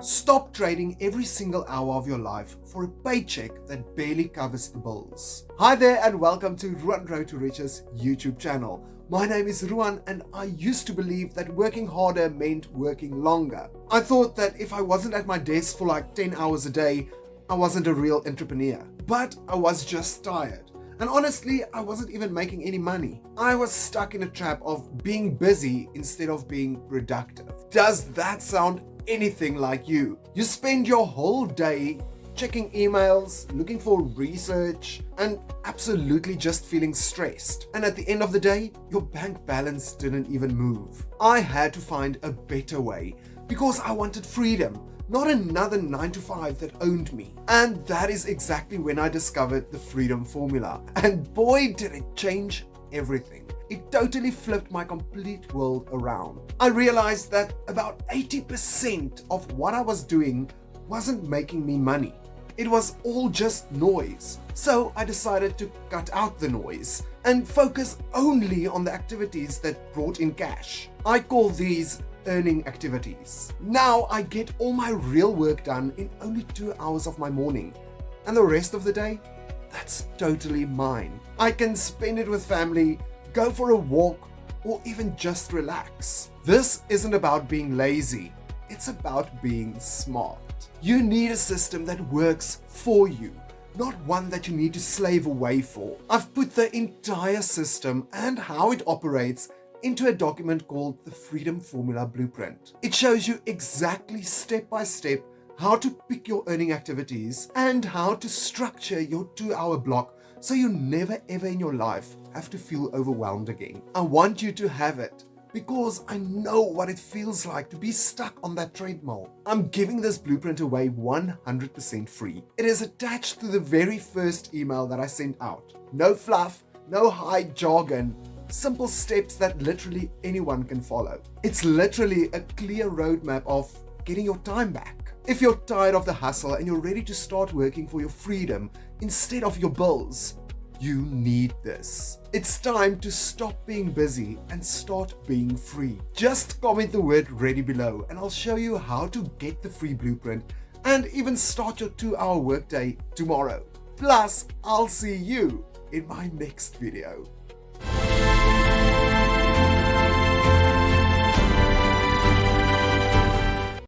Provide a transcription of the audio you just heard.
Stop trading every single hour of your life for a paycheck that barely covers the bills. Hi there and welcome to Ruan Road to Riches YouTube channel. My name is Ruan and I used to believe that working harder meant working longer. I thought that if I wasn't at my desk for like 10 hours a day, I wasn't a real entrepreneur. But I was just tired. And honestly, I wasn't even making any money. I was stuck in a trap of being busy instead of being productive. Does that sound anything like you? You spend your whole day checking emails, looking for research, and absolutely just feeling stressed. And at the end of the day, your bank balance didn't even move. I had to find a better way because I wanted freedom, not another 9 to 5 that owned me. And that is exactly when I discovered the freedom formula. And boy, did it change everything. It totally flipped my complete world around. I realized that about 80% of what I was doing wasn't making me money. It was all just noise. So I decided to cut out the noise and focus only on the activities that brought in cash. I call these earning activities. Now I get all my real work done in only 2 hours of my morning, and the rest of the day, that's totally mine. I can spend it with family, go for a walk, or even just relax. This isn't about being lazy, it's about being smart. You need a system that works for you, not one that you need to slave away for. I've put the entire system and how it operates into a document called the Freedom Formula Blueprint. It shows you exactly step by step how to pick your earning activities and how to structure your 2-hour block so you never ever in your life have to feel overwhelmed again. I want you to have it because I know what it feels like to be stuck on that treadmill. I'm giving this blueprint away 100% free. It is attached to the very first email that I sent out. No fluff, no high jargon, simple steps that literally anyone can follow. It's literally a clear roadmap of getting your time back. If you're tired of the hustle and you're ready to start working for your freedom instead of your bills, you need this. It's time to stop being busy and start being free. Just comment the word ready below and I'll show you how to get the free blueprint and even start your 2-hour workday tomorrow. Plus, I'll see you in my next video.